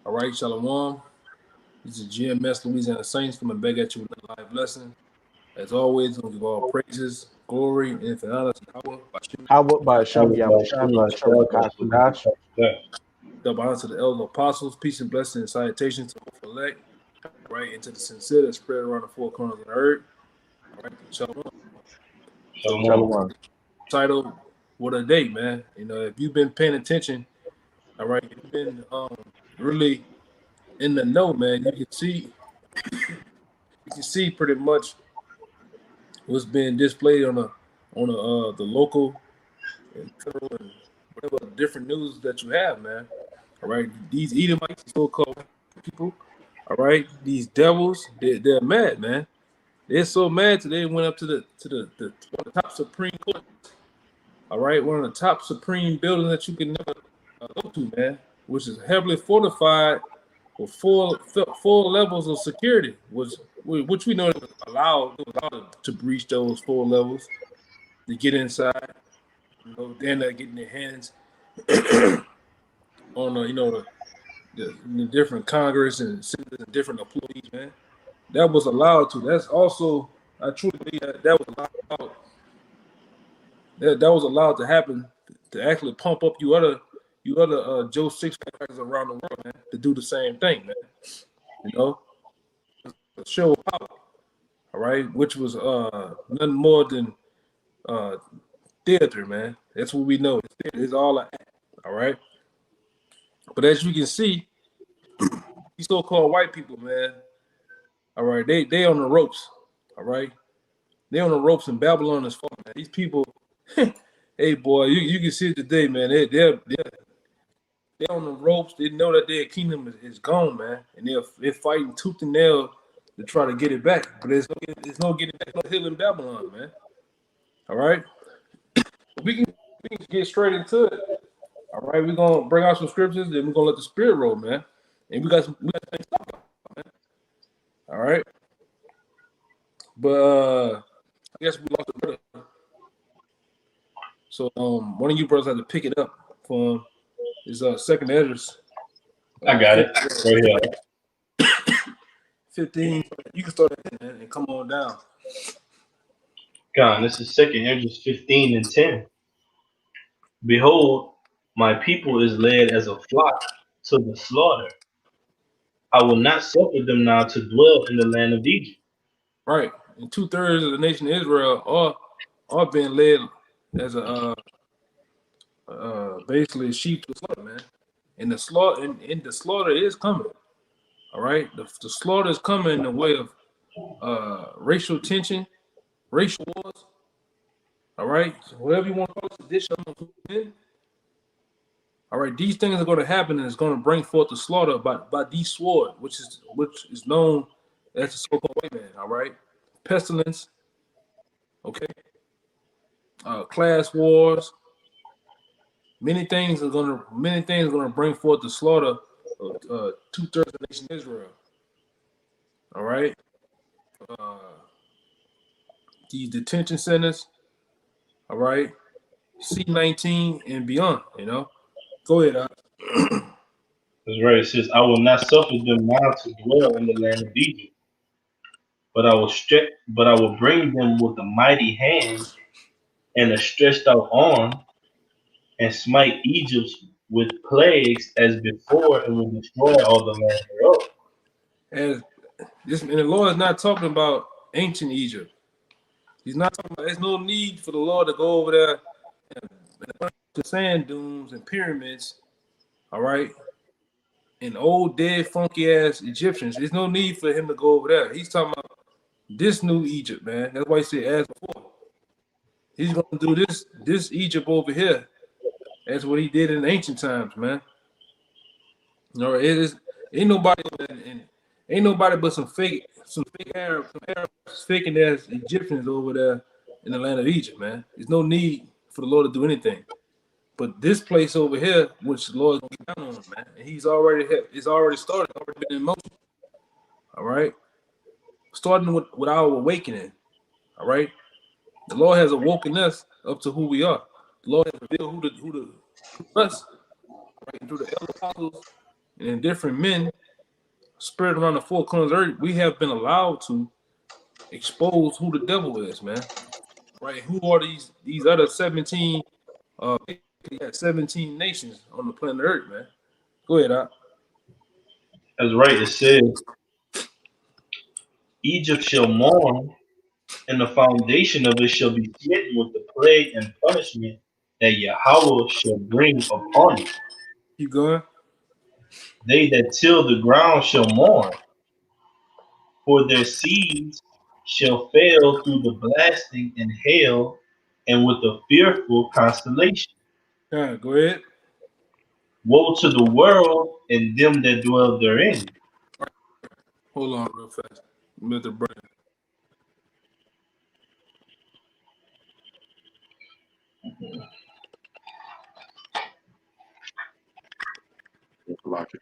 All right, Shalom. This is GMS Louisiana Saints coming back at you with a live lesson. As always, we'll give all praises, glory, and infinite honor to Yahweh, Bashem. Howard by I Shem was about Yahushua to by Shem Kakudash. Double honor to the elder apostles, peace and blessings and salutations to the elect, right, and to the sincere that spread around the four corners of the earth. All right, Shalom. Shalom. Title, what a day, man. You know, if you've been paying attention, all right, you've been really in the know, man. You can see pretty much what's being displayed on the local and federal and whatever different news that you have, man. All right, these Edomites, so-called people, all right, these devils, they're mad, man. They're so mad today they went up to the one of the top Supreme Court, all right, one of the top Supreme buildings that you can never go to, man, which is heavily fortified with four levels of security, which we know is allowed to breach those 4 levels to get inside. You know, they're not getting their hands on the different Congress and senators and different employees, man. That was allowed to. That's also, I truly believe that was allowed. That was allowed to happen to actually pump up you other Joe Six Packers around the world, man, to do the same thing, man. You know, a show of power, all right, which was nothing more than theater, man. That's what we know. It's all an act, all right. But as you can see, these so-called white people, man, all right, they on the ropes, all right. They on the ropes, and Babylon is falling, man. These people, hey boy, you can see it today, man. They're on the ropes. They know that their kingdom is gone, man, and they're fighting tooth and nail to try to get it back. But there's no getting back, no healing Babylon, man. All right, we can get straight into it. All right, we're gonna bring out some scriptures, then we're gonna let the spirit roll, man. And we got things to talk about, man. All right, but I guess we lost the brother. So one of you brothers had to pick it up from his second address. I got it right here. 15. You can start at 10, man, and come on down. God, this is second Ezra 15 and 10. Behold, my people is led as a flock to the slaughter. I will not suffer them now to dwell in the land of Egypt. Right, and 2/3 of the nation of Israel are being led as a basically sheep to slaughter, man. And the slaughter is coming. All right, the slaughter is coming in the way of racial tension, racial wars. All right, so whatever you want to call it, sedition. All right, these things are going to happen, and it's going to bring forth the slaughter by the sword, which is known as the so-called white man. All right, pestilence. Okay, class wars. Many things are gonna bring forth the slaughter of 2/3 of the nation of Israel. All right, these detention centers. All right, C-19 and beyond. You know, go ahead. That's right. It says, I will not suffer them now to dwell in the land of Egypt, but I will bring them with a mighty hand and a stretched out arm, and smite Egypt with plagues as before, and will destroy all the land thereof. And the Lord is not talking about ancient Egypt. He's not talking about. There's no need for the Lord to go over there and the sand dunes and pyramids. All right, and old dead funky ass Egyptians. There's no need for him to go over there. He's talking about this new Egypt, man. That's why he said as before. He's gonna do this Egypt over here. That's what he did in ancient times, man. No, it is ain't nobody but some Arabs faking ass Egyptians over there in the land of Egypt, man. There's no need for the Lord to do anything. But this place over here, which the Lord's gonna get down on, man, and it's already started, already been in motion. All right. Starting with our awakening. All right. The Lord has awoken us up to who we are. The Lord has revealed who us, right, through the elder apostles and different men spread around the four corners of the earth, we have been allowed to expose who the devil is, man. Right? Who are these other 17 17 nations on the planet Earth, man? Go ahead, Doc. That's right. It says, Egypt shall mourn, and the foundation of it shall be smitten with the plague and punishment that Yahweh shall bring upon it. Keep going. They that till the ground shall mourn, for their seeds shall fail through the blasting and hail, and with a fearful constellation. Go ahead. Woe to the world and them that dwell therein. Hold on real fast. Mr. Brandon. Logic.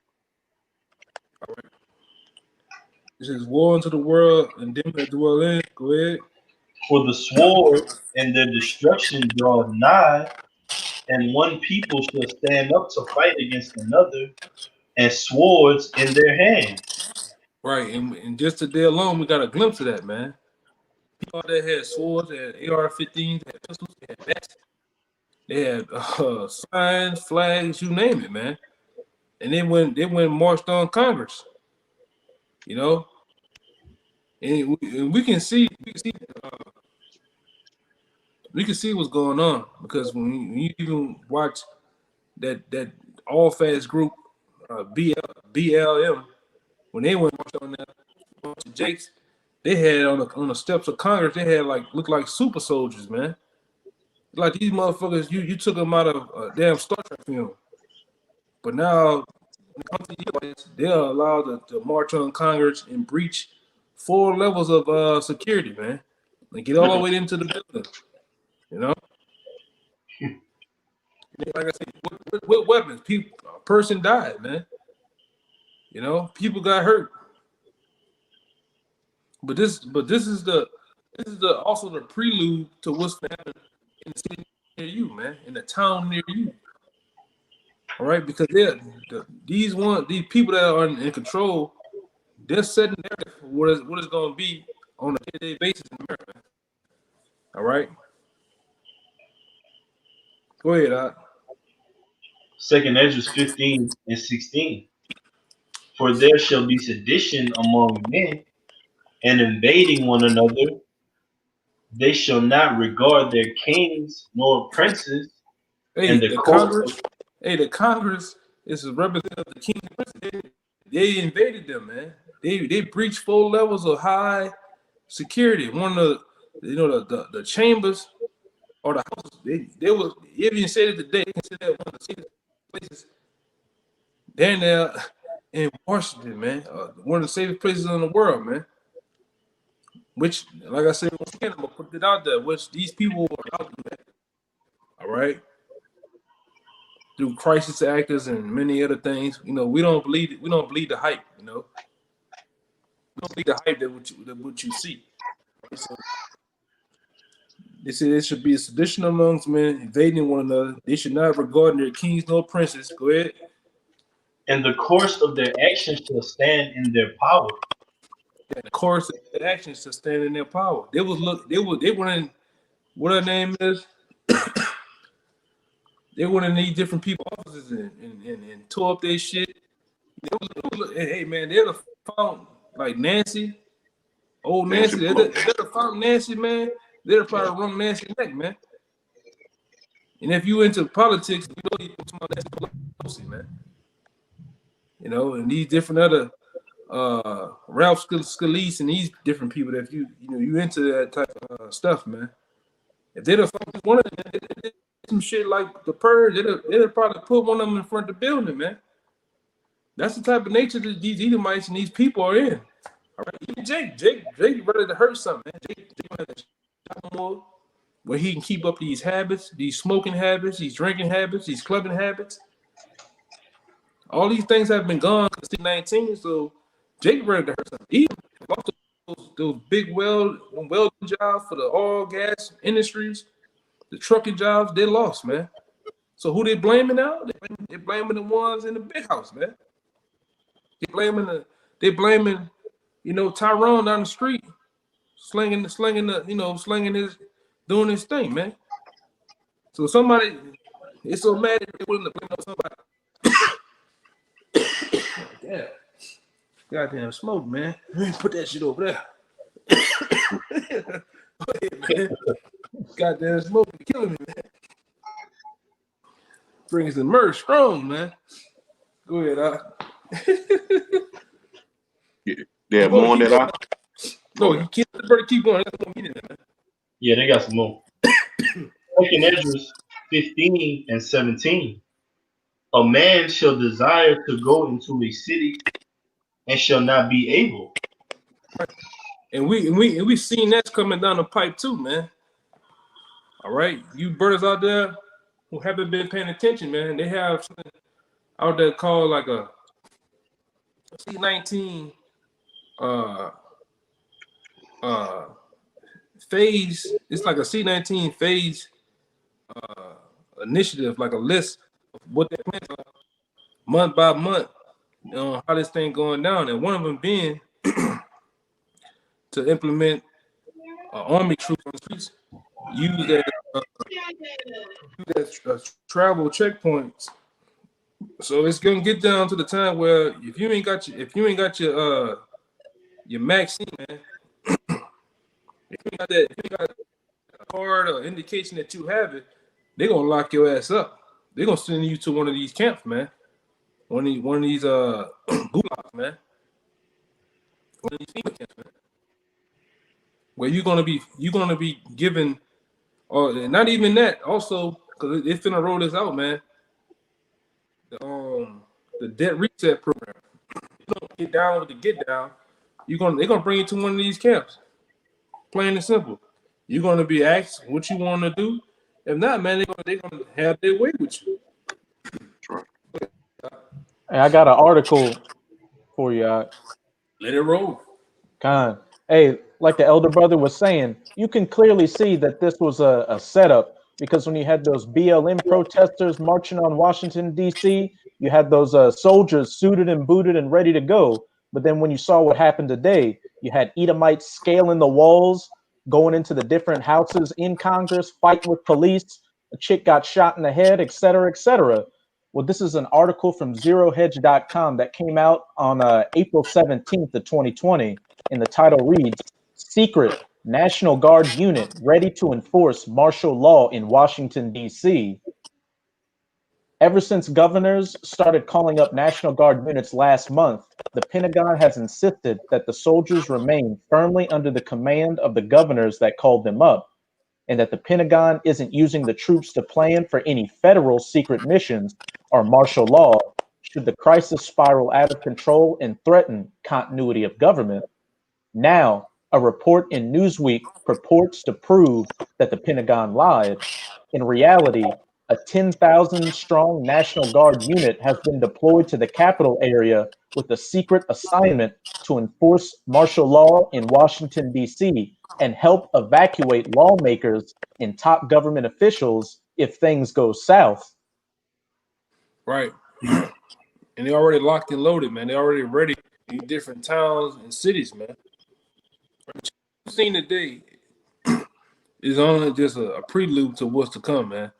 This is war into the world and them that dwell in. Go ahead. For the sword and their destruction draweth nigh, and one people shall stand up to fight against another, and swords in their hand. Right, and just today alone, we got a glimpse of that, man. People that had swords, they had AR-15s, they had pistols, they had bats, they had signs, flags, you name it, man. And they went and marched on Congress, you know. And we can see we can see what's going on because when you even watch that all fast group BLM when they went on that bunch of Jakes, they had on the steps of Congress, they had looked like super soldiers, man. Like these motherfuckers, you took them out of a damn Star Trek film. But now they're allowed to march on Congress and breach 4 levels of security, man. And get all the way into the building, you know. Like I said, with weapons, people, a person died, man. You know, people got hurt. But this is the also the prelude to what's happening in the city near you, man, in the town near you. All right, because these people that are in control, they're setting there for what is going to be on a day-to-day basis in America. All right, go ahead, Doc. Second Ezra 15 and 16. For there shall be sedition among men, and invading one another. They shall not regard their kings nor princes, Hey, and the court of The Congress is a representative of the king. They invaded them, man. They breached 4 levels of high security. One of the chambers or the houses. They was even said it today. They consider that one of the safest places down there in Washington, man. One of the safest places in the world, man. Which, like I said, once again, I'm gonna put it out there. Which these people are out there, all right, through crisis actors and many other things. You know, we don't believe the hype. You know, we don't believe the hype that what you see. So they say there should be a sedition amongst men, invading one another. They should not regard their kings nor princes. Go ahead. and the course of their actions shall stand in their power. And the course of their actions to stand in their power. They went in what her name is. They went in these different people offices and tore up their shit. Hey man, they'd have found like Nancy, old Nancy. They'd have found Nancy, man. They'd have probably run Nancy neck, man. And if you into politics, you know you talking about Nancy Pelosi, man. You know, and these different other Ralph Scalise and these different people that you into that type of stuff, man. If they'd have found one of them, they did some shit like the purge, they'd have probably put one of them in front of the building, man. That's the type of nature that these Edomites and these people are in. All right, even Jake ready to hurt something, man. Jake has a more where he can keep up these habits, these smoking habits, these drinking habits, these clubbing habits. All these things have been gone since 19, so Jake ready to hurt something. He lost those big welding jobs for the oil gas industries, the trucking jobs. They lost, man. So who they blaming now? They blaming the ones in the big house, man. They blaming, Tyrone down the street, slinging his, doing his thing, man. So somebody is so mad that they're willing to blame on somebody. Damn. Goddamn smoke, man. Put that shit over there. Go ahead, man. Goddamn smoke killing me, man. Brings the merch strong, man. Go ahead, Yeah, more on that. No, you keep the bird keep going. That's what I'm getting at, man. Yeah, they got some more. Second Esdras 15 and 17. A man shall desire to go into a city and shall not be able. And we seen that's coming down the pipe too, man. All right, you brothers out there who haven't been paying attention, man. They have something out there called like a C-19 phase. It's like a C-19 phase initiative, like a list of what they plan month by month, how this thing going down, and one of them being to implement army troops on the streets, use as travel checkpoints. So it's gonna get down to the time where if you ain't got your vaccine, man, if you ain't got a card or indication that you have it, they're gonna lock your ass up. They're gonna send you to one of these camps, man. One of these gulags, man. One of these FEMA camps, man. Where you're gonna be given, or not even that. Also, because they finna roll this out, man. The debt reset program. You don't get down with the get down. They're gonna bring you to one of these camps. Plain and simple. You're gonna be asked what you want to do. If not, man, they're gonna have their way with you. Hey, I got an article for you. Let it roll. Hey, like the elder brother was saying, you can clearly see that this was a setup, because when you had those BLM protesters marching on Washington, D.C., you had those soldiers suited and booted and ready to go. But then when you saw what happened today, you had Edomites scaling the walls, going into the different houses in Congress, fighting with police. A chick got shot in the head, et cetera, et cetera. Well, this is an article from ZeroHedge.com that came out on April 17th of 2020. And the title reads, Secret National Guard Unit Ready to Enforce Martial Law in Washington, D.C. Ever since governors started calling up National Guard units last month, the Pentagon has insisted that the soldiers remain firmly under the command of the governors that called them up, and that the Pentagon isn't using the troops to plan for any federal secret missions or martial law should the crisis spiral out of control and threaten continuity of government. Now, a report in Newsweek purports to prove that the Pentagon lied. In reality, a 10,000-strong National Guard unit has been deployed to the capital area with a secret assignment to enforce martial law in Washington, D.C., and help evacuate lawmakers and top government officials if things go south. Right. And they already locked and loaded, man. They already ready in different towns and cities, man. What you've seen today is only just a prelude to what's to come, man.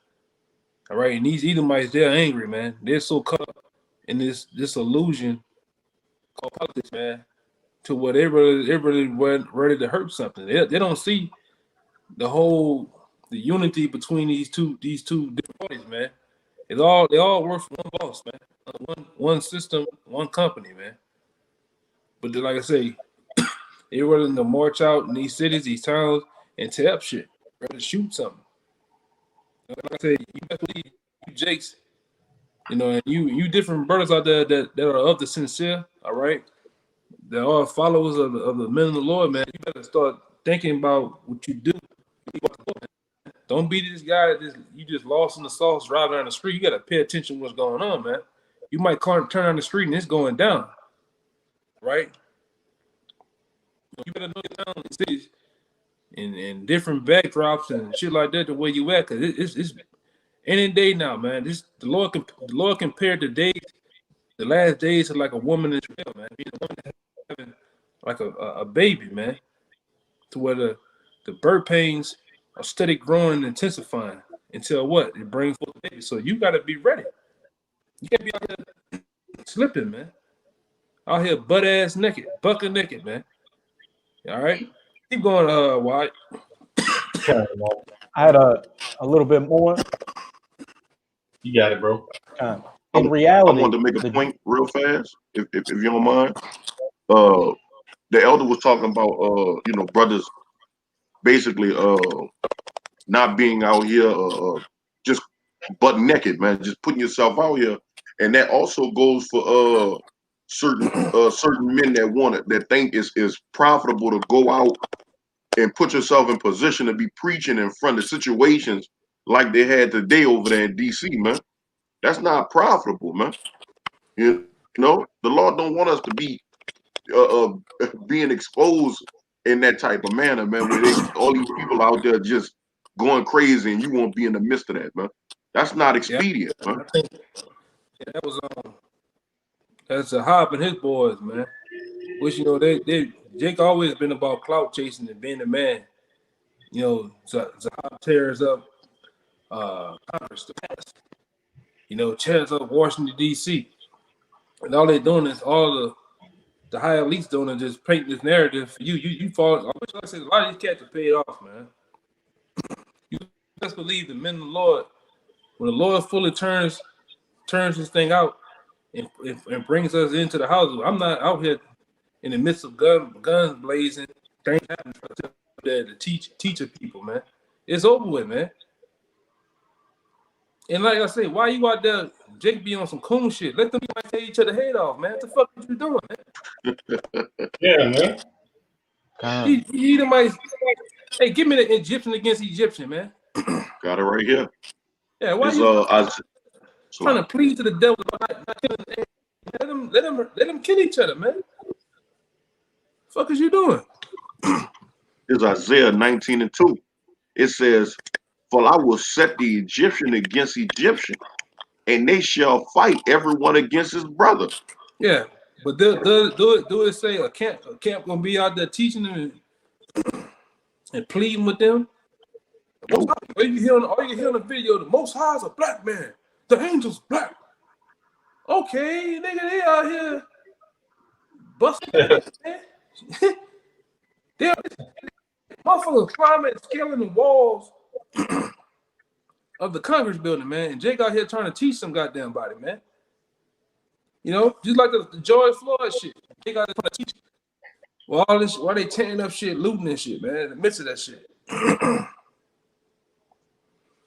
All right, and these Edomites, they're angry, man. They're so caught up in this illusion called politics, man, to where they really ready to hurt something. They don't see the unity between these two different parties, man. They all work for one boss, man. One system, one company, man. But like I say, they're willing to march out in these cities, these towns, and tear up shit, ready to shoot something. Like I say, you best believe you Jakes, and you different brothers out there that are of the sincere, all right? That are followers of the men of the Lord, man. You better start thinking about what you do. Don't be this guy that you just lost in the sauce driving down the street. You got to pay attention to what's going on, man. You might turn down the street and it's going down, right? You better know your town and cities and different backdrops and shit like that the way you at, because it's any day now, man. The Lord compared the days the last days are like a woman in travail, man. Being a woman having like a baby, man, to where the birth pains are steady growing and intensifying until what? It brings forth a baby. So you got to be ready. You can't be out there slipping, man. Out here butt ass naked, bucket naked, man. All right, keep going, White. I had a little bit more. You got it, bro. In I reality, wanted to make a point real fast, if you don't mind. The elder was talking about brothers basically not being out here just butt naked, man, just putting yourself out here, and that also goes for certain men that want it, that think is profitable to go out and put yourself in position to be preaching in front of situations like they had today over there in DC, man. That's not profitable, man. You know, the Lord don't want us to be being exposed in that type of manner, man, where all these people out there just going crazy and you won't be in the midst of that, man. That's not expedient, man. I think that was that's a Hop and his boys, man. Which Jake always been about clout chasing and being a man. You know, Zahab tears up Congress, the past. You know, tears up Washington D.C. and all they're doing is all the high elites doing is just paint this narrative. You fall. I wish I said a lot of these cats are paid off, man. You just believe the men of the Lord. When the Lord fully turns this thing out and brings us into the house, I'm not out here in the midst of guns blazing, things happening to teach people, man. It's over with, man. And like I say, why you out there, Jake, be on some coon shit? Let them tear each other head off, man. What the fuck are you doing, man? Yeah, man. He might. Hey, give me the Egyptian against Egyptian, man. Got it right here. Yeah, why It's you trying to plead to the devil about not killing? Let them kill each other, man. The fuck is you doing? It's Isaiah 19:2. It says, "For I will set the Egyptian against Egyptian, and they shall fight everyone against his brother." Yeah, but do it say a camp gonna be out there teaching them and pleading with them? Nope. All you hear on the video, the Most High is a black man. The angel's black. Okay, nigga, they out here busting ass, man. They're motherfuckers climbing and scaling the walls of the Congress building, man. And Jake out here trying to teach some goddamn body, man. You know, just like the George Floyd shit. Jake out there trying to teach. Well, all this, why they tearing up shit, looting and shit, man, in the midst of that shit.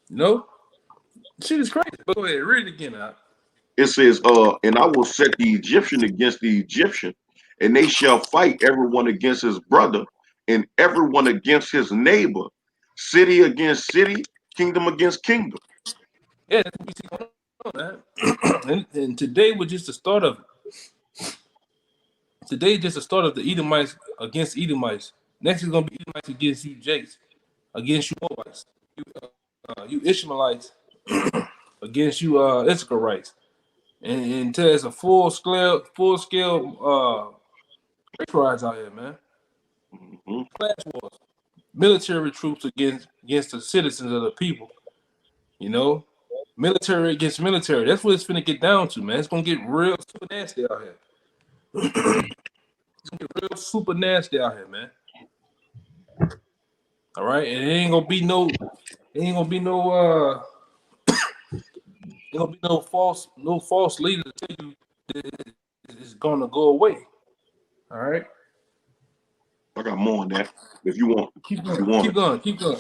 You know? Shit is crazy. But go ahead, read it again, out. It says, "And I will set the Egyptian against the Egyptian, and they shall fight everyone against his brother, and everyone against his neighbor, city against city, kingdom against kingdom." Yeah, that's what we see going on, man. and today was just the start of it. Today just the start of the Edomites against Edomites. Next is gonna be Edomites against you, Jakes, against you, Moabites, you Ishmaelites against you, Issacharites, and until it's a full scale race riots out here, man. Mm-hmm. Class wars, military troops against the citizens of the people. You know, military against military. That's what it's finna get down to, man. It's gonna get real super nasty out here. It's gonna get real super nasty out here, man. All right, and it ain't gonna be no false leader to tell you that it's gonna go away. All right, I got more on that if you want. keep If you going, want keep going.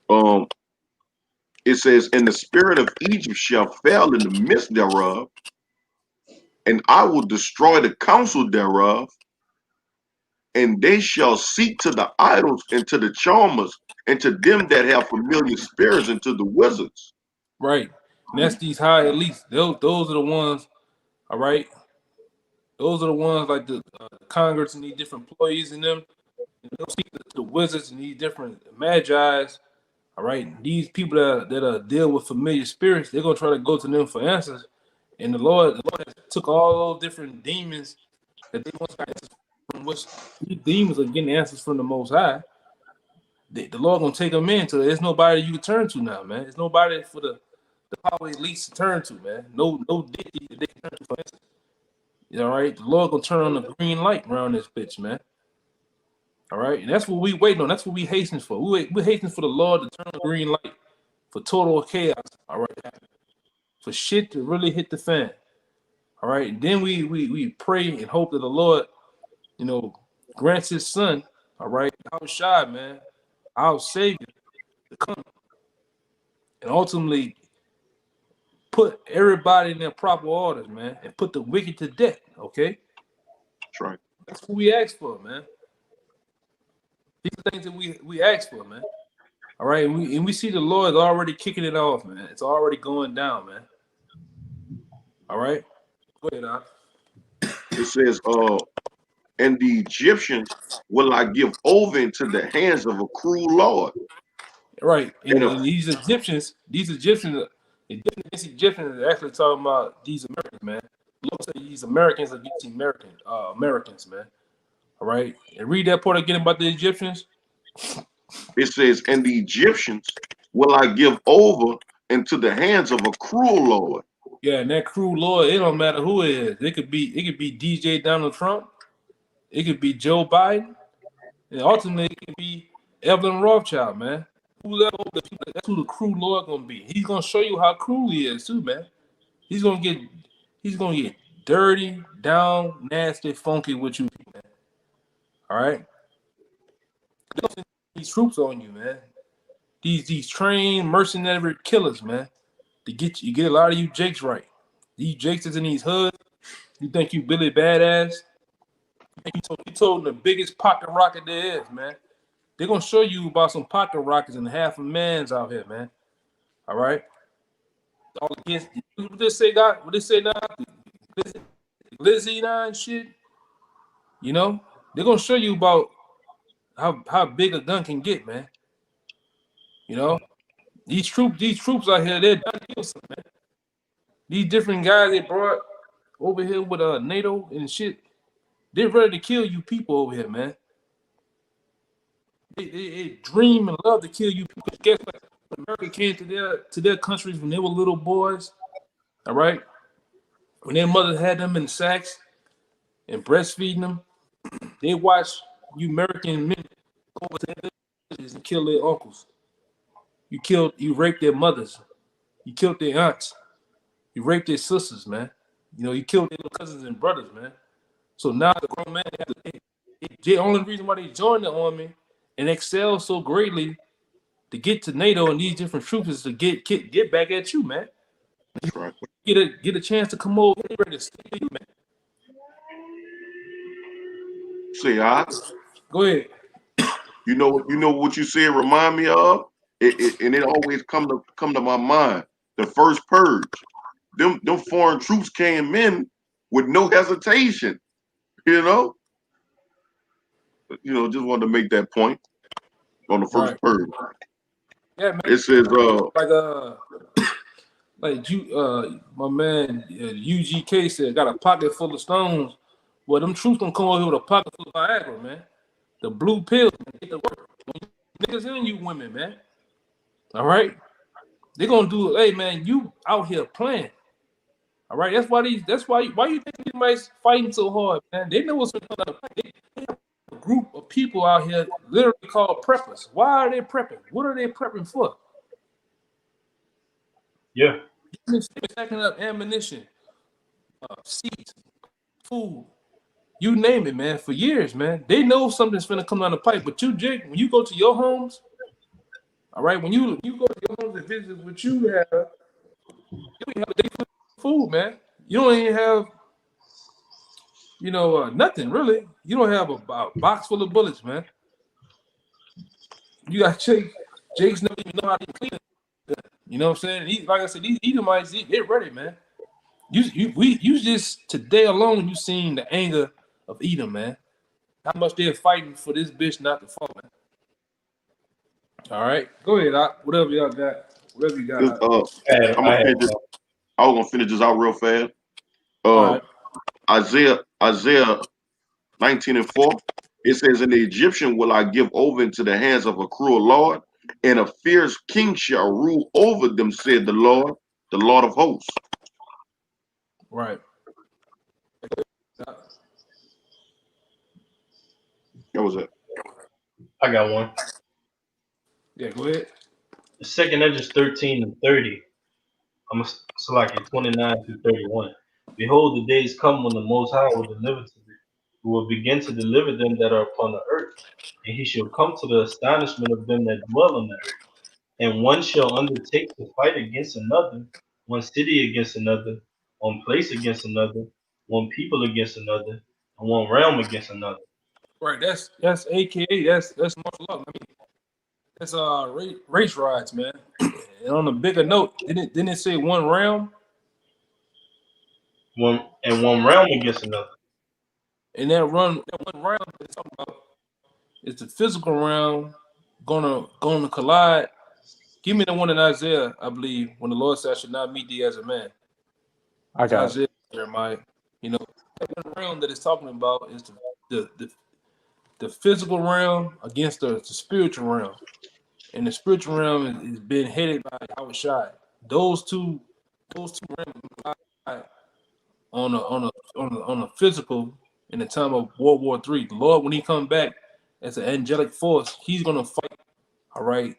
it. It says, "And the spirit of Egypt shall fail in the midst thereof, and I will destroy the counsel thereof, and they shall seek to the idols and to the charmers and to them that have familiar spirits and to the wizards." Right, and that's these high elites. Those are the ones. All right, those are the ones like the Congress and these different employees in them. They'll seek the wizards and these different magi's. All right, these people that deal with familiar spirits, they're gonna try to go to them for answers, And the Lord has took all those different demons that they once got answers from, which these demons are getting answers from the Most High. The Lord gonna take them in, so there's nobody you can turn to now, man. There's nobody for the power elites to turn to, man. No deity that they can turn to for answers. All right, the Lord gonna turn on the green light around this bitch, man. All right, and that's what we waiting on. That's what we hastening for. We're hastening for the Lord to turn on the green light for total chaos. All right, for shit to really hit the fan. All right, and then we pray and hope that the Lord, grants His Son. All right, our Shai, man, our Savior, to come and ultimately put everybody in their proper orders, man, and put the wicked to death. Okay, That's right. that's what we ask for, man. These are things that we ask for, man. All right, and we see the Lord already kicking it off, man. It's already going down, man. All right, go ahead, Doc. It says, and the Egyptians will I give over into the hands of a cruel Lord. Right, and And these Egyptians, the Egyptians are actually talking about these Americans, man. Look, say these Americans against Americans, man. All right, and read that part again about the Egyptians. it says, and the Egyptians will I give over into the hands of a cruel Lord. Yeah, and that cruel Lord, it don't matter who it is. It could be DJ Donald Trump. It could be Joe Biden. And ultimately, it could be Evelyn Rothschild, man. That's who the cruel Lord gonna be. He's gonna show you how cruel he is too, man. He's gonna get dirty, down, nasty, funky with you, man. All right. They'll send these troops on you, man. These trained mercenary killers, man. To get a lot of you Jakes right. These Jakes is in these hoods. You think you Billy Badass? You told the biggest pocket rocket there is, man. They're gonna show you about some pocket rockets and half a man's out here, man. All right. All against what they say, God. What they say now? Lizzie now and shit. They're gonna show you about how big a gun can get, man. These troops out here, they're done kill some, man. These different guys they brought over here with NATO and shit, they're ready to kill you people over here, man. They dream and love to kill you people. Guess what? When America came to their countries when they were little boys, all right? When their mothers had them in sacks and breastfeeding them, they watched you American men go over to their villages and kill their uncles. You raped their mothers. You killed their aunts. You raped their sisters, man. You killed their cousins and brothers, man. So now the grown man has to. The only reason why they joined the army and excel so greatly to get to NATO and these different troops is to get back at you, man. That's right. Get a chance to come over and ready to stay you, man. See, Go ahead. you know what you said remind me of? And it always come to my mind. The first purge. Them foreign troops came in with no hesitation. Just wanted to make that point on the first purge. Yeah, man. It says like you my man UGK said, got a pocket full of stones. Well, them troops gonna come over here with a pocket full of Viagra, man. The blue pills, man, get to work. Niggas and you women, man. All right, they're gonna do. Hey, man, you out here playing. All right, why you think these mice fighting so hard, man? They know what's going on. They have a group of people out here literally called preppers. Why are they prepping? What are they prepping for? Yeah. They're stacking up ammunition, seeds, food, you name it, man, for years, man. They know something's finna come down the pipe. But you, Jake, when you go to your homes, all right, when you go to your homes and visit what you have a day full of food, man. You don't even have, nothing really. You don't have a box full of bullets, man. You got Jake's don't even know how to clean it. You know what I'm saying? Like I said, these Edomites, they're ready, man. You just today alone, you seen the anger of Edom, man. How much they're fighting for this bitch not to fall, man. All right, go ahead, Doc. Whatever y'all got, whatever you got. I'm I was gonna finish this out real fast. All Uh, right. Isaiah 19:4. It says, "And the Egyptian will I give over into the hands of a cruel Lord, and a fierce king shall rule over them," said the Lord of hosts. Right. That was it. I got one. Yeah, go ahead. The second Edges 13 and 30. I'm select it 29 through 31. Behold, the days come when the Most High will deliver to thee, who will begin to deliver them that are upon the earth, and he shall come to the astonishment of them that dwell on the earth. And one shall undertake to fight against another, one city against another, one place against another, one people against another, and one realm against another. Right. That's AKA. That's martial law. I mean, that's race rides, man. And on a bigger note, didn't it say one realm? One realm against another. And that one realm it's talking about is the physical realm gonna collide. Give me the one in Isaiah, I believe, when the Lord said, "I should not meet thee as a man." I It's got it. Isaiah, Jeremiah. You know, that one realm that it's talking about is the physical realm against the spiritual realm, and the spiritual realm is being headed by Yahweh Shai. Those two realms collide on a physical in the time of World War III. The Lord, when He come back as an angelic force, He's gonna fight. All right,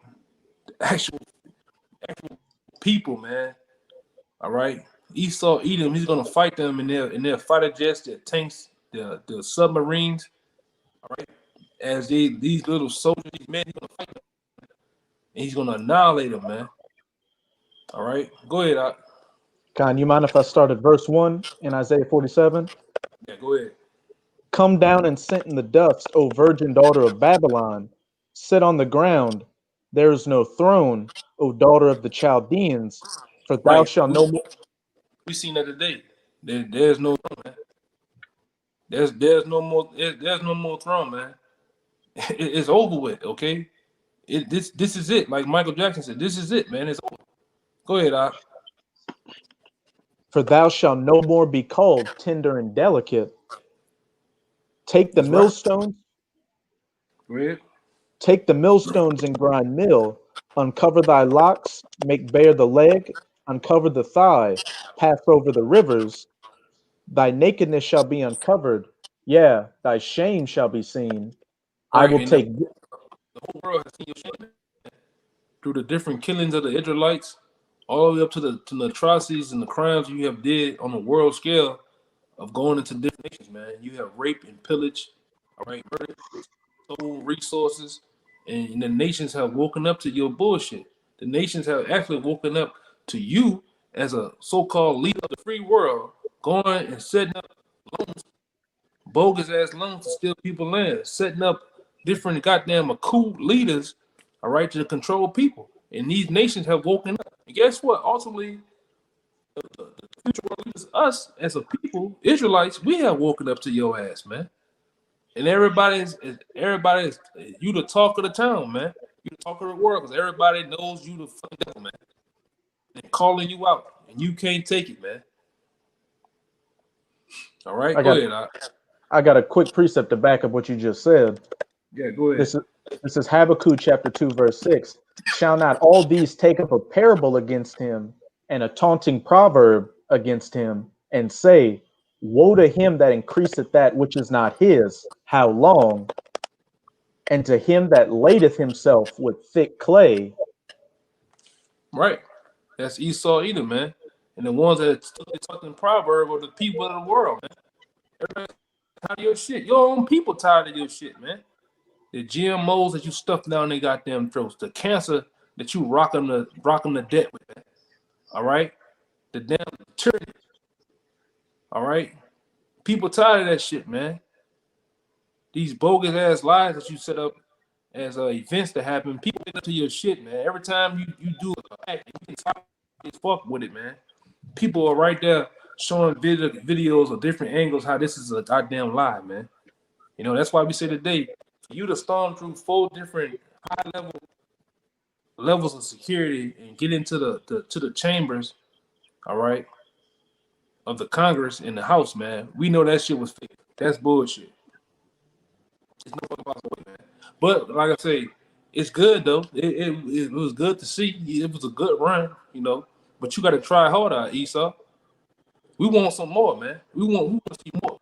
actual people, man. All right, Esau, Edom, He's gonna fight them in their fighter jets, their tanks, the submarines. All right, as these little soldiers, these men, He's gonna fight them, and He's gonna annihilate them, man. All right, go ahead, Doc. Khan, you mind if I start at verse 1 in Isaiah 47? Yeah, go ahead. Come down and sit in the dust, O virgin daughter of Babylon. Sit on the ground. There is no throne, O daughter of the Chaldeans, for thou Right, shalt no more. we seen that today. There's no throne, man. There's no more there's no more throne, man. It's over with. Okay, this is it. Like Michael Jackson said, this is it, man. It's over. Go ahead, Doc. For thou shalt no more be called tender and delicate. Take the That's right. millstones, Go ahead. take the millstones and grind mill. Uncover thy locks, make bare the leg, uncover the thigh, pass over the rivers. Thy nakedness shall be uncovered. Yeah, thy shame shall be seen. I Right, will and take. the whole world has seen your shame through the different killings of the Israelites, all the way up to the atrocities and the crimes you have did on a world scale of going into different nations, man. You have rape and pillage, all right, murder, stole resources, and the nations have woken up to your bullshit. The nations have actually woken up to you as a so-called leader of the free world, going and setting up loans, bogus ass loans to steal people's land, setting up different goddamn coup leaders, all right, to control people. And these nations have woken up. And guess what? Ultimately, the future world leaders, us as a people, Israelites, we have woken up to your ass, man. And everybody's you the talk of the town, man. You the talk of the world because everybody knows you the fucking devil, man. They're calling you out, and you can't take it, man. All right, I go got ahead. I got a quick precept to back up what you just said. Yeah, go ahead. This is Habakkuk chapter 2, verse 6. Shall not all these take up a parable against him and a taunting proverb against him, and say, woe to him that increaseth that which is not his, how long? And to him that ladeth himself with thick clay. Right, that's Esau, Edom, man. And the ones that talk in proverb are the people of the world, man. Everybody's tired of your shit. Your own people tired of your shit, man. The GMOs that you stuff down their goddamn throats, the cancer that you rock them to death with, man. All right, the damn tyranny. All right, people tired of that shit, man. These bogus ass lies that you set up as events that happen, people get up to your shit, man. Every time you do an act, you get fuck with it, man. People are right there showing videos of different angles how this is a goddamn lie, man. You know, that's why we say today, for you to storm through 4 different high levels of security and get into the chambers all right, of the Congress and the House, man. We know that shit was fake. That's bullshit. It's no fucking possible, man. But like I say, it's good though. It was good to see. It was a good run, you know. But you got to try harder, Esau. We want some more, man. We want to see more.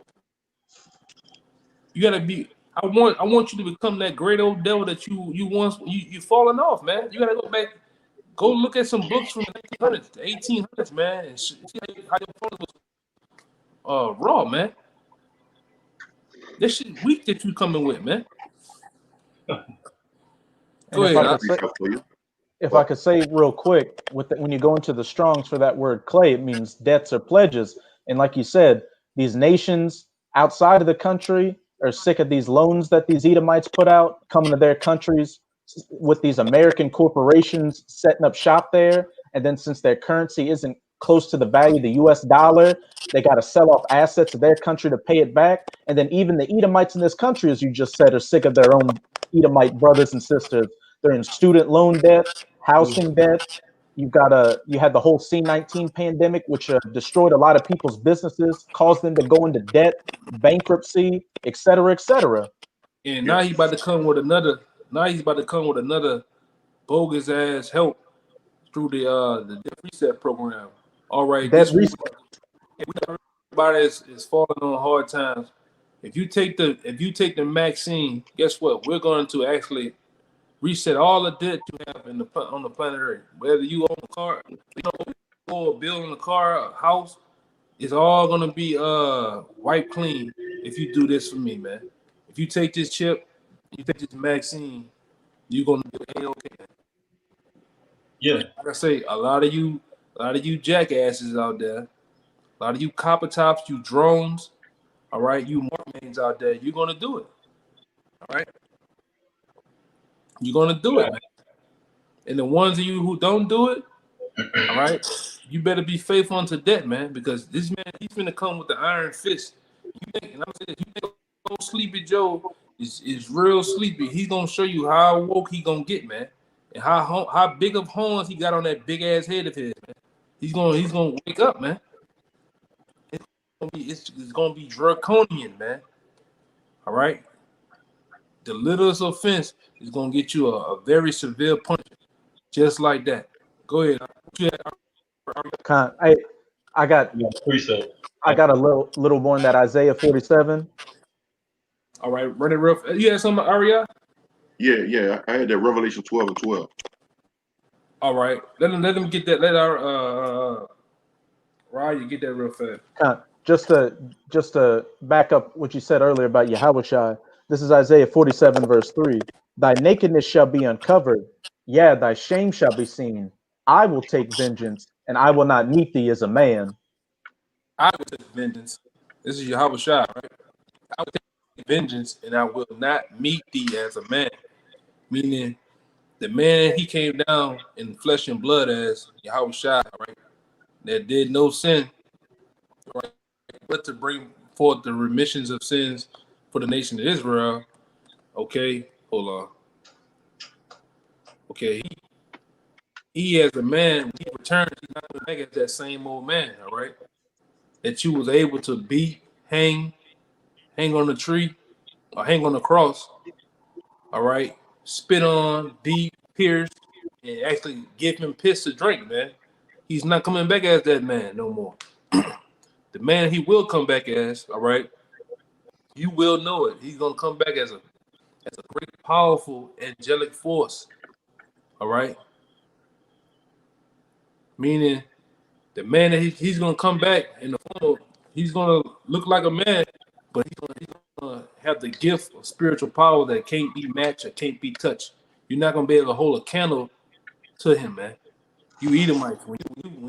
You gotta be. I want you to become that great old devil that you once you fallen off, man. You gotta go back, go look at some books from the 1900s, the 1800s, man, and see how your father was raw, man. This shit weak that you coming with, man. And Go ahead. if I could say real quick, when you go into the Strongs for that word clay, it means debts or pledges. And like you said, these nations outside of the country are sick of these loans that these Edomites put out, coming to their countries with these American corporations setting up shop there. And then since their currency isn't close to the value of the US dollar, they got to sell off assets of their country to pay it back. And then even the Edomites in this country, as you just said, are sick of their own Edomite brothers and sisters. They're in student loan debt, housing debt. You had the whole C-19 pandemic, which destroyed a lot of people's businesses, caused them to go into debt, bankruptcy, et cetera, et cetera. And now he's about to come with another. Now he's about to come with another bogus ass help through the debt reset program. All right, Debt this reset. everybody is falling on hard times. If you take the vaccine, guess what? We're going to actually reset all the debt you have on the planet Earth. Whether you own a car, or a bill on a car, a house, it's all gonna be wiped clean if you do this for me, man. If you take this chip, you take this vaccine, you're gonna be okay. Yeah. Like I say, a lot of you jackasses out there, a lot of you copper tops, you drones, all right, you markmans out there, you're gonna do it. All right. You're gonna do it, man. And the ones of you who don't do it, all right, you better be faithful unto death, man, because this man, he's gonna come with the iron fist. And I'm saying, you think Sleepy Joe is real sleepy. He's gonna show you how woke he gonna get, man, and how big of horns he got on that big ass head of his, man. He's gonna wake up, man. It's gonna be draconian, man. All right. The littlest offense is gonna get you a very severe punishment, just like that. Go ahead. I got a little more in that Isaiah 47. All right, run it real. You had something, Aria? Yeah. I had that Revelation 12 and 12. All right, let them get that. Let our Ryan get that real fast. Just to back up what you said earlier about Yahushua, this is Isaiah 47 verse 3. Thy nakedness shall be uncovered, yeah, thy shame shall be seen. I will take vengeance, and I will not meet thee as a man. I will take vengeance. This is Yahushua, right? I will take vengeance, and I will not meet thee as a man. Meaning, the man he came down in flesh and blood as Yahushua, right? That did no sin, right? But to bring forth the remissions of sins for the nation of Israel. Okay, hold on. Okay, he as a man, when he returns, he's not going back as that same old man, all right? That you was able to beat, hang on the tree, or hang on the cross, all right? Spit on, beat, pierce, and actually give him piss to drink, man. He's not coming back as that man no more. The man he will come back as, all right? You will know it. He's gonna come back as a great, powerful, angelic force, all right? Meaning the man that he's gonna come back in the form of, he's gonna look like a man, but he's gonna have the gift of spiritual power that can't be matched or can't be touched. You're not gonna be able to hold a candle to him, man. You Edomites, when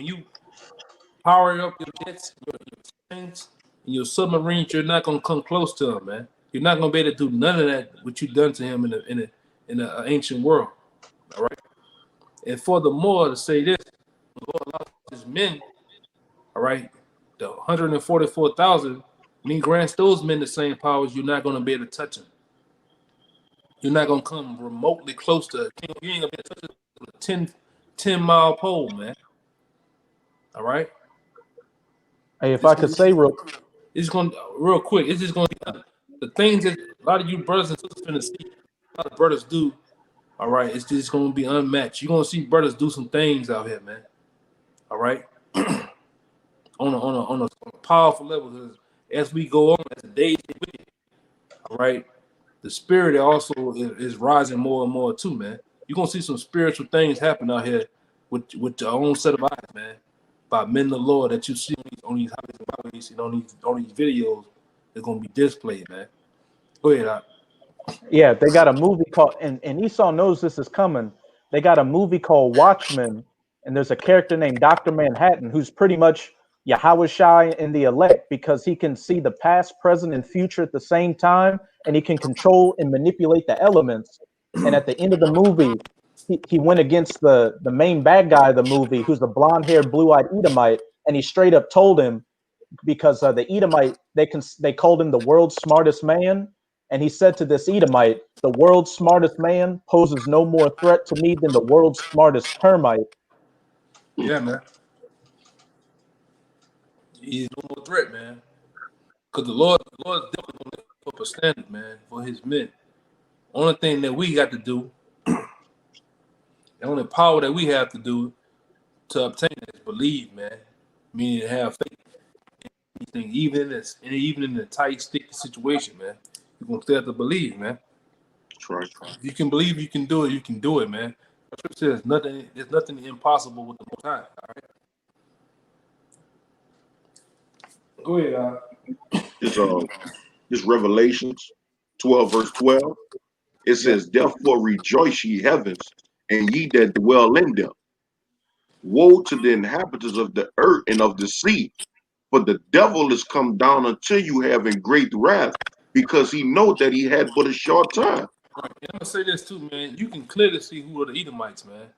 you power up your jets, your tanks, and your submarines, you're not gonna come close to him, man. You're not gonna be able to do none of that what you've done to him in the ancient world. All right. And furthermore, to say this, the Lord allows his men, all right, the 144,000, when he grants those men the same powers, you're not gonna be able to touch them. You're not gonna come remotely close to it. You ain't gonna be able to touch it with a 10-mile pole, man. All right. Hey, if I could say real, it's going real quick. It's just going to be the things that a lot of you brothers and sisters finna see. A lot of brothers do. All right, it's just going to be unmatched. You're going to see brothers do some things out here, man. All right, on a powerful level. As we go on, as the days get with, all right, the spirit also is rising more and more too, man. You're gonna see some spiritual things happen out here with your own set of eyes, man. By men of the Lord that you see on these highways and on these videos, they're gonna be displayed, man. Go ahead, Doc. yeah, they got a movie called, and Esau knows this is coming. They got a movie called Watchmen, and there's a character named Dr. Manhattan who's pretty much Yahweh Shai in the elect because he can see the past, present, and future at the same time, and he can control and manipulate the elements. And at the end of the movie, he went against the main bad guy of the movie, who's the blonde-haired, blue-eyed Edomite, and he straight up told him, because the Edomite, they called him the world's smartest man, and he said to this Edomite, "The world's smartest man poses no more threat to me than the world's smartest termite." Yeah, man. He's no more threat, man. Cause the Lord's definitely gonna lift up a standard, man, for His men. Only thing that we got to do, the only power that we have to do to obtain it is believe, man. Meaning have faith. Anything, even in a tight, sticky situation, man. You're gonna still have to believe, man. That's right. If you can believe you can do it, you can do it, man. The scripture says there's nothing impossible with the Most High. All right. Go ahead. This Revelations 12 verse 12. It says, "Therefore rejoice, ye heavens, and ye that dwell in them. Woe to the inhabitants of the earth and of the sea, for the devil is come down unto you having great wrath, because he know that he had but a short time." Right. And I'm gonna say this too, man. You can clearly see who are the Edomites, man.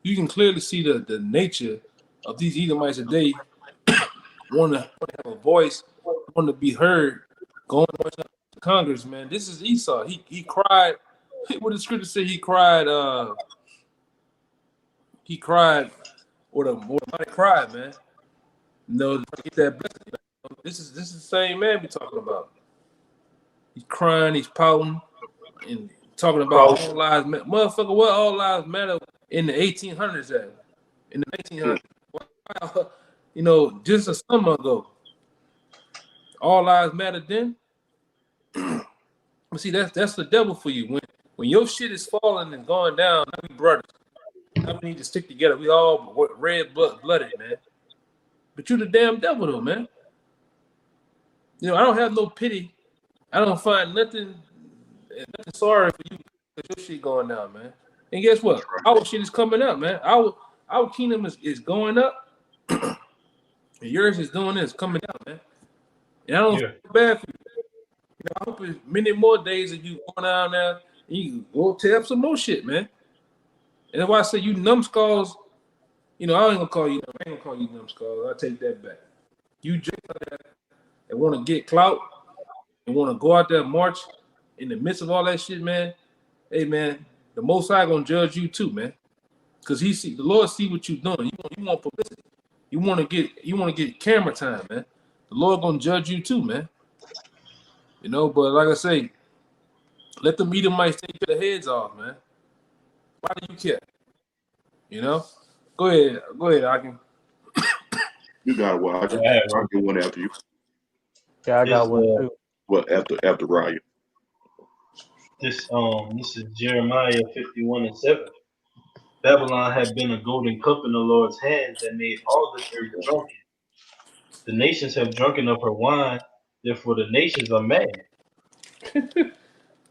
You can clearly see the nature of these Edomites that they want to have a voice, want to be heard, going to Congress, man. This is Esau. He cried. What the scripture say? He cried. He cried. Or the mighty cried, man. No, to get that blessing. This is the same man we talking about. He's crying. He's pouting and talking about all lives matter. Motherfucker, what all lives matter in the 1800s at? In the 1900s. Wow. You know, just a summer ago. All lives matter then. But see, that's the devil for you. When your shit is falling and going down, now we brothers. Now we need to stick together. We all red blooded, man. But you the damn devil though, man. You know, I don't have no pity. I don't find nothing sorry for you because your shit going down, man. And guess what? Our shit is coming up, man. Our kingdom is going up, and yours is doing this, coming down, man. And I don't feel bad for you. You know, I hope it's many more days of you going down there and you go tear up some more shit, man. And that's why I say you numbskulls, you know, I ain't gonna call you numbskulls. I take that back. You just that want to get clout and want to go out there and march in the midst of all that shit, man. Hey, man, the Most High gonna judge you too, man. Cause the Lord see what you're doing. You want publicity. You want to get camera time, man. The Lord gonna judge you too, man. You know, but like I say, let them Edomites take their heads off, man. Why do you care? You know? Go ahead, I can. You got it. Well, I'll get one after you. Yeah, I got one too. Well, after Ryan. This is Jeremiah 51:7. Babylon had been a golden cup in the Lord's hands that made all the earth drunken. The nations have drunken of her wine, therefore the nations are mad.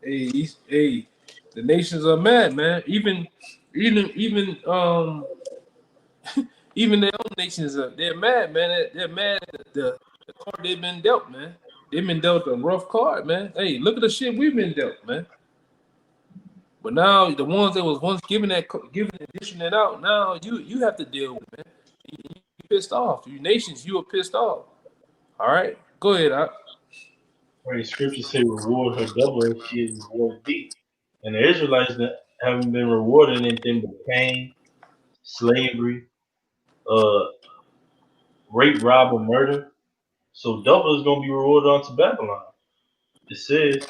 Hey, the nations are mad, man. Even even their own nations they're mad, man. They're mad at the card they've been dealt, man. They've been dealt a rough card, man. Hey, look at the shit we've been dealt, man. But now the ones that was once giving and dishing it out, now you have to deal with, man. You pissed off. You nations, you are pissed off. All right, go ahead. Right, scriptures say reward her double and she is reward thee. And the Israelites that haven't been rewarded anything but pain, slavery, rape, rob, or murder. So double is going to be rewarded unto Babylon. It says,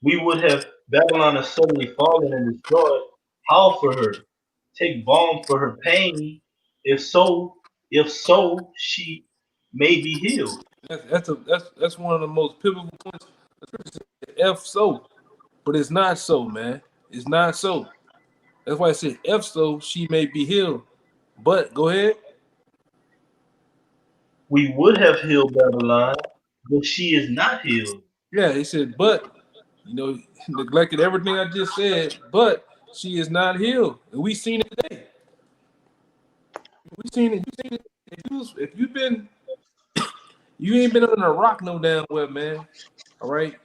we would have Babylon has suddenly fallen and destroyed. Howl for her, take balm for her pain. If so, she may be healed. That's one of the most pivotal points. If so, but it's not so, man. It's not so. That's why I said if so, she may be healed. But go ahead. We would have healed Babylon, but she is not healed. Yeah, he said, but neglected everything I just said, but she is not healed. And we seen it today. We seen it. You seen it. If you've been, you ain't been under a rock no damn well, man. All right.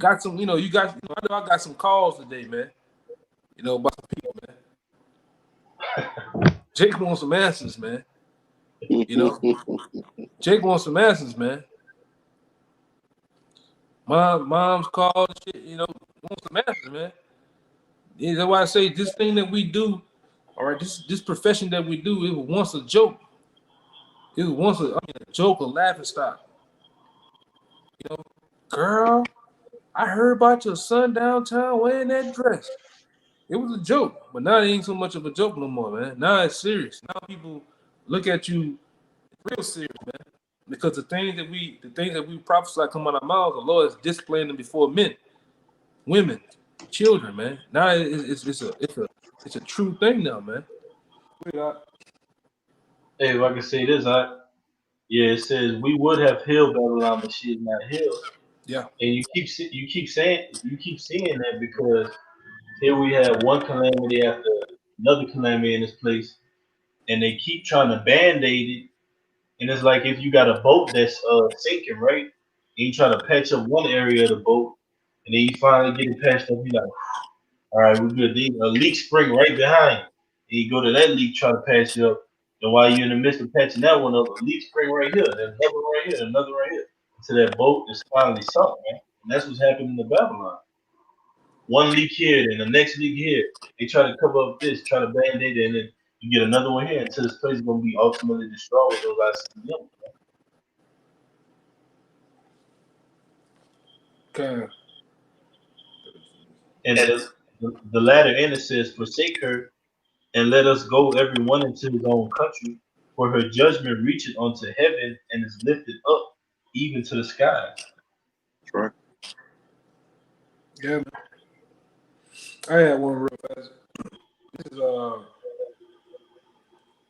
Got some, I know I got some calls today, man. About some people, man. Jake wants some answers, man. Jake wants some answers, man. Mom's called, shit, wants some answers, man. Yeah, that's why I say this thing that we do, all right, this profession that we do, it was once a joke. It was once a joke, a laughing stock. Girl, I heard about your son downtown wearing that dress. It was a joke, but now it ain't so much of a joke no more, man. Now it's serious. Now people look at you real serious, man. Because the things that we prophesy come out of our mouths, the Lord is displaying them before men, women, children, man. Now it's a true thing now, man. Hey, if I can say this, it says we would have healed Babylon, but she is not healed. Yeah. And you keep seeing that because here we have one calamity after another calamity in this place, and they keep trying to band-aid it. And it's like if you got a boat that's sinking, right? And you try to patch up one area of the boat, and then you finally get it patched up. You're like, all right, we're good. Then a leak spring right behind. And you go to that leak, try to patch it up. And while you're in the midst of patching that one up, a leak spring right here, then another one right here, another right here. Until that boat is finally sunk, man. And that's what's happening to Babylon. One leak here, then the next leak here. They try to cover up this, try to band-aid it, and then you get another one here until this place is going to be ultimately destroyed with those last Okay. And the latter end it says, forsake her and let us go every one into his own country, for her judgment reacheth unto heaven and is lifted up even to the skies. That's right. Yeah, man. I had one real fast. This is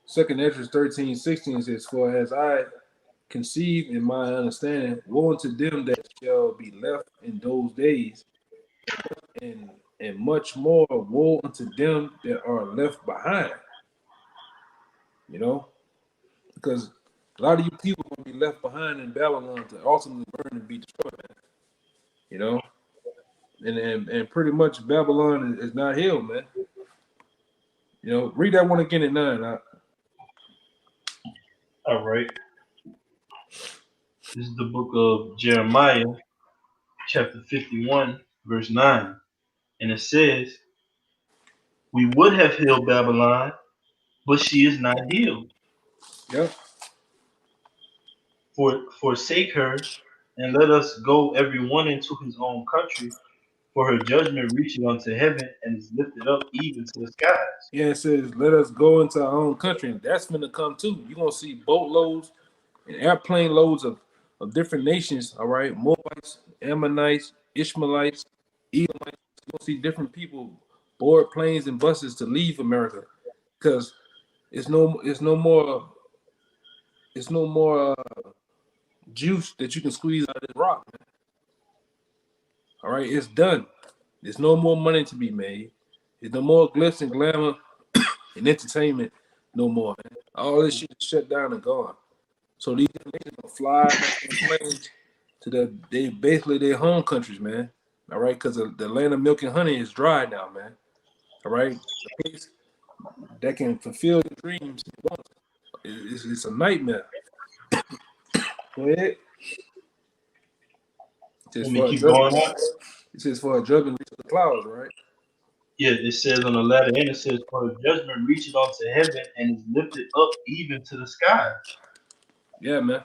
Second Ezra 13:16 says, for as I conceive in my understanding, woe unto them that shall be left in those days, and much more woe unto them that are left behind. Because a lot of you people will be left behind in Babylon to ultimately burn and be destroyed, man. And pretty much Babylon is not healed, man. Read that one again at 9. All right. This is the book of Jeremiah, chapter 51, verse 9. And it says, we would have healed Babylon, but she is not healed. Yep. Forsake her, and let us go every one into his own country, for her judgment reaching unto heaven and is lifted up even to the skies. Yeah, it says, let us go into our own country. And that's going to come too. You're going to see boatloads and airplane loads of different nations, all right? Moabites, Ammonites, Ishmaelites, Edomites. You're going to see different people board planes and buses to leave America because it's no more juice that you can squeeze out of this rock, man. All right, it's done. There's no more money to be made. There's no more glitz and glamour and entertainment no more, man. All this shit is shut down and gone. So these nations gonna fly on planes to basically their home countries, man. All right, because the land of milk and honey is dry now, man. All right, the place that can fulfill the dreams it's a nightmare. Go ahead. Let me keep going on. It says for a judgment reach the clouds, right? Yeah, it says on the latter end, it says, for her judgment reacheth unto heaven and is lifted up even to the skies. Yeah, man.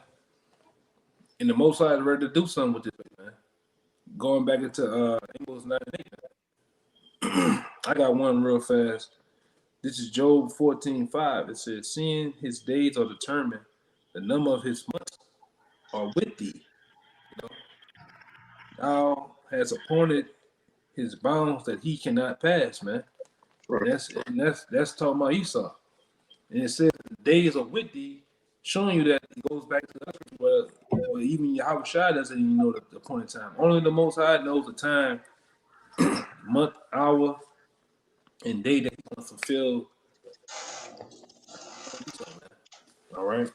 And the Most High is ready to do something with this, man. Going back into Amos 9:8. I got one real fast. This is Job 14:5. It says, "Seeing his days are determined, the number of his months are with thee. You know, thou has appointed his bounds that he cannot pass, man." Right. That's talking about Esau. And it says the days are with thee, showing you that it goes back to the other where even Yahweh Shai doesn't even know the appointed time. Only the Most High knows the time, month, hour, and day that he's gonna fulfill Esau, man. All right.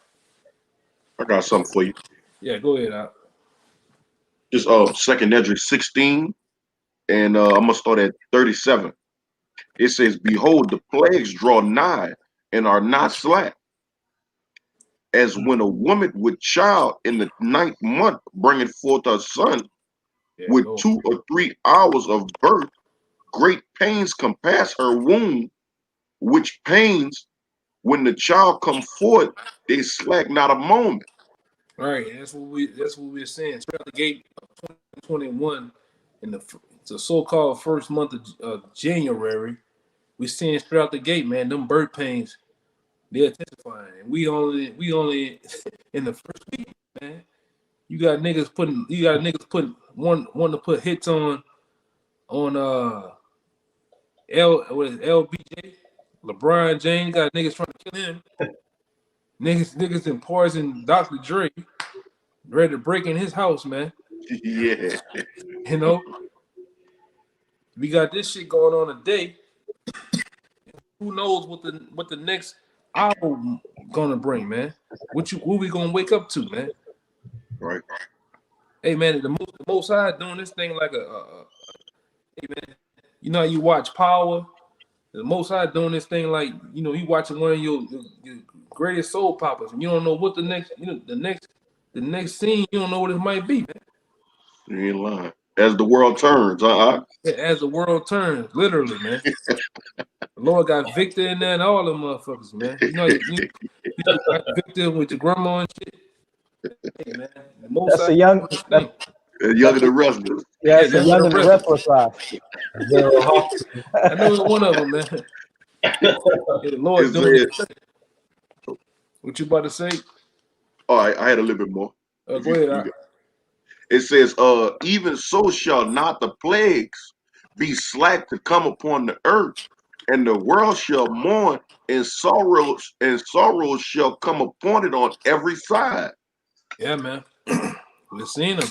I got something for you. Yeah, go ahead, Al. Just Second Esdras 16, and I'm gonna start at 37. It says, "Behold, the plagues draw nigh and are not slack, as when a woman with child in the 9th month bringeth forth her son, Yeah, with go. 2 or 3 hours of birth, great pains compass her womb, which pains, when the child come forth, they slack not a moment." All right, that's what we're saying. Straight out the gate of 2021 in the so-called first month of January, we're seeing straight out the gate, man, them birth pains, they're intensifying. And we only in the first week, man. You got niggas putting one to put hits on LBJ, LeBron James, got niggas trying to kill him. Niggas in poison Dr. Dre, ready to break in his house, man. Yeah. You know, we got this shit going on today. Who knows what the next album gonna bring, man? What we gonna wake up to, man? Right. Hey, man, the most high doing this thing like hey, man, you know how you watch Power. The Most High doing this thing like, you know, you watching one of your greatest soul poppers, and you don't know what the next, the next scene, you don't know what it might be, man. You ain't lying. As the world turns, As the world turns, literally, man. The Lord got Victor in there and all them motherfuckers, man. You know, you got Victor with your grandma and shit. Hey, man, the Most That's High a young. doing this thing. Younger than Restless. Yeah, it's a Young young and and the the restless side. Zero Hawk. I know it's one of them, man. Yeah, the Lord It doing said, this thing. What you about to say? all right, I had a little bit more. If Go ahead. it says, "Even so shall not the plagues be slack to come upon the earth, and the world shall mourn, and sorrows shall come upon it on every side." Yeah, man. We've seen him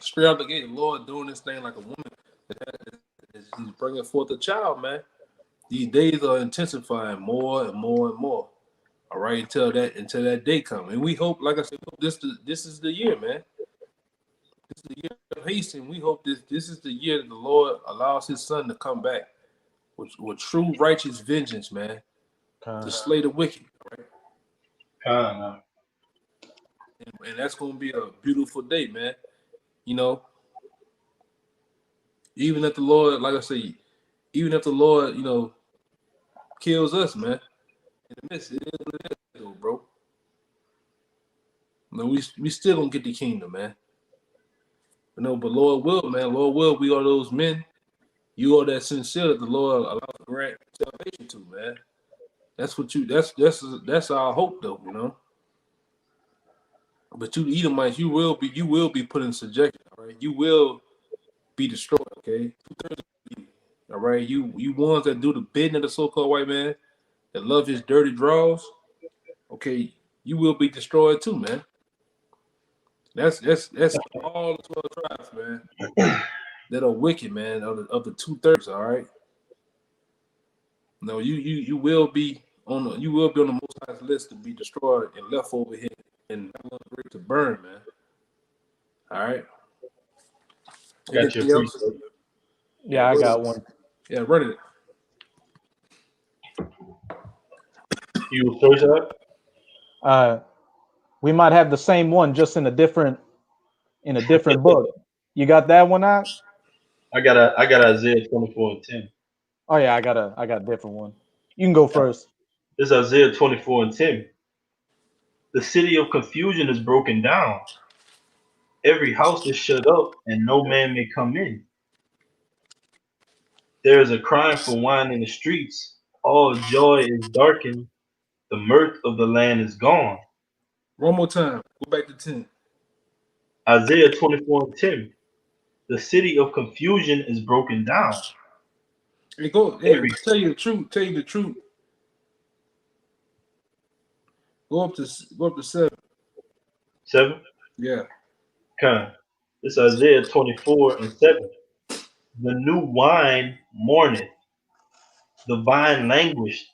straight out the gate. The Lord doing this thing like a woman. He's bringing forth a child, man. These days are intensifying more and more and more. All right, until that day comes, and we hope, like I said, this is the year, man. This is the year of haste, we hope this is the year that the Lord allows His Son to come back with true righteous vengeance, man, to slay the wicked. Right? And that's gonna be a beautiful day, man. You know, even if the Lord, like I say, even if the Lord, kills us, man. In the midst, it is what it is, though, bro. No, we still gonna get the kingdom, man. But Lord will, man. Lord will, we are those men. You are that sincere that the Lord allows to grant salvation to, man. That's what that's our hope, though, But you Edomites, you will be put in subjection, all right? You will be destroyed, okay? 2/3 of you, all right? You ones that do the bidding of the so-called white man, that love his dirty draws, okay, you will be destroyed too, man. That's all the 12 tribes, man, that are wicked, man, of the 2/3, all right? No, you will be on the Most High's list to be destroyed and left over here and to burn, man. All right. Got your Anything else? precept. Yeah, I got one. Yeah, run it. You first up? We might have the same one, just in a different book. You got that one out? I got Isaiah 24:10. Oh yeah, I got a different one. You can go first. This is Isaiah 24:10. The city of confusion is broken down, Every house is shut up, and no man may come in. There is a crying for wine in the streets. All joy is darkened. The mirth of the land is gone. One more time. Go back to 10. Isaiah 24:10. The city of confusion is broken down. Hey, go. Hey, Every tell you the truth. Tell you the truth. Go up to 7. seven. Yeah. Kind. It's Isaiah 24:7. The new wine mourneth, the vine languished,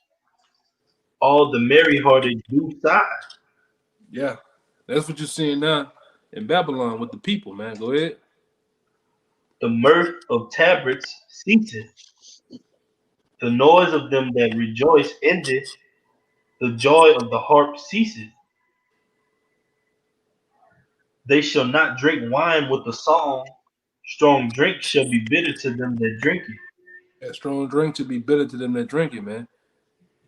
all the merry hearted do sigh. Yeah. That's what you're seeing now in Babylon with the people, man. Go ahead. The mirth of tabrets ceaseth, the noise of them that rejoice endeth, the joy of the harp ceaseth. They shall not drink wine with the song, strong drink shall be bitter to them that drink it. That strong drink to be bitter to them that drink it, man.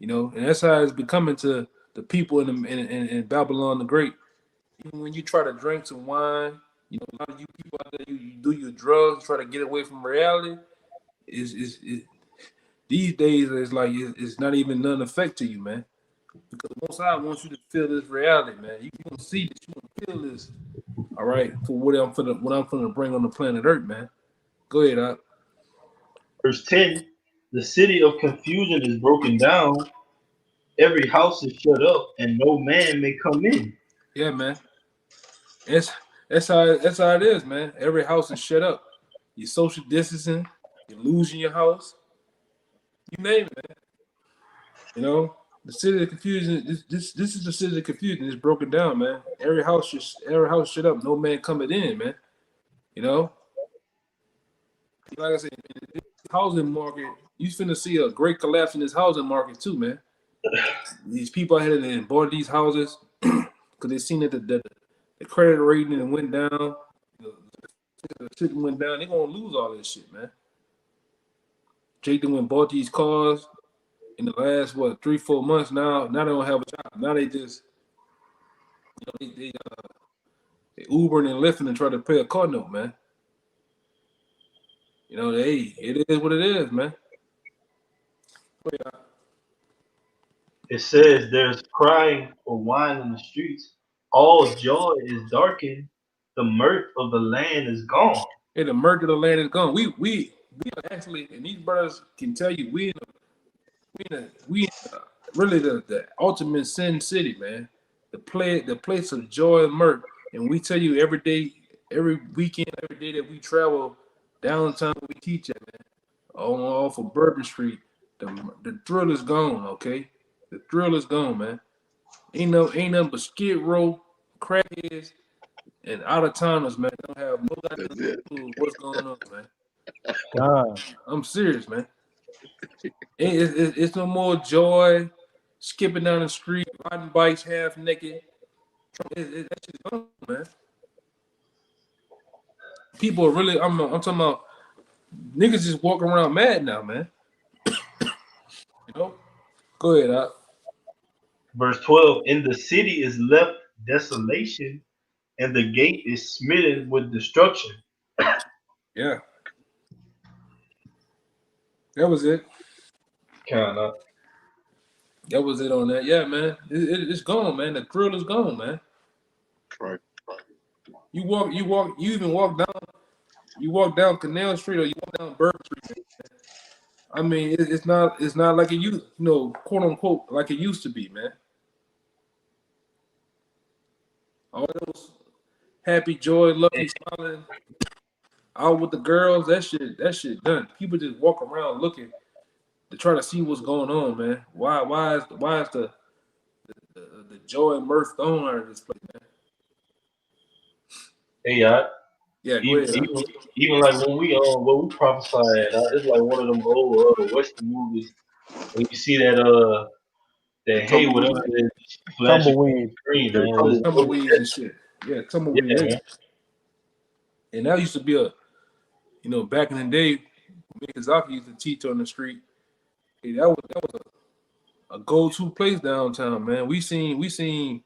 You know, and that's how it's becoming to the people in Babylon the Great. Even when you try to drink some wine, you know, a lot of you people out there, you do your drugs, try to get away from reality. These days, it's not even none effect to you, man. Because Most High wants you to feel this reality, man. You want to see this, you want to feel this. All right, for what I'm finna bring on the planet Earth, man. Go ahead, Doc. Verse 10. The city of confusion is broken down, every house is shut up, and no man may come in. Yeah, man. It's that's how it is, man. Every house is shut up. You social distancing, you're losing your house. You name it, man. You know, the city of confusion. This is the city of confusion. It's broken down, man. Every house shut up. No man coming in, man. You know, like I said, in this housing market, you finna see a great collapse in this housing market too, man. These people out here that bought these houses because they seen that the credit rating went down, the shit went down. They gonna lose all this shit, man. Jake done went bought these cars in the last 3-4 months. Now they don't have a job. Now they just they Ubering and Lyfting and try to pay a car note, man. You know, hey, it is what it is, man. It says there's crying for wine in the streets. All joy is darkened. The mirth of the land is gone. Hey, the murder of the land is gone. We are actually, and these brothers can tell you, we in really the ultimate sin city, man. The place of joy and mirth, and we tell you every day, every weekend, every day that we travel downtown, we teach it, man. Off of Bourbon Street, the thrill is gone. Okay, the thrill is gone, man. Ain't nothing but skid row, crackheads, and out of towners, man. They don't have no That's goddamn it. clue what's going on, man. God. I'm serious, man. It's no more joy, skipping down the street, riding bikes half naked. That shit's gone, man. People are really. I'm talking about niggas just walking around mad now, man. You know. Go ahead, Doc. Verse 12. In the city is left desolation, and the gate is smitten with destruction. Yeah, that was it. Kind of. That was it on that. Yeah, man. It's gone, man. The thrill is gone, man. Right. You even walk down Canal Street or you walk down Bourbon Street. I mean, it's not like it used, quote unquote, like it used to be, man. All those happy, joy, lucky, smiling, out with the girls, that shit done. People just walk around looking to try to see what's going on, man. Why is the joy and mirth gone out of this place, man? Hey, Yeah, go even, ahead. even even like when we prophesied, it's like one of them old Western movies when you see that hey Tumbleweed. whatever it is flashing on the Tumbleweed. screen, Yeah, man. tumbleweed. Tumbleweeds and shit. Yeah, tumbleweed. Yeah, man. And that used to be back in the day, me and Zaki used to teach on the street. Hey, that was a go-to place downtown, man. We seen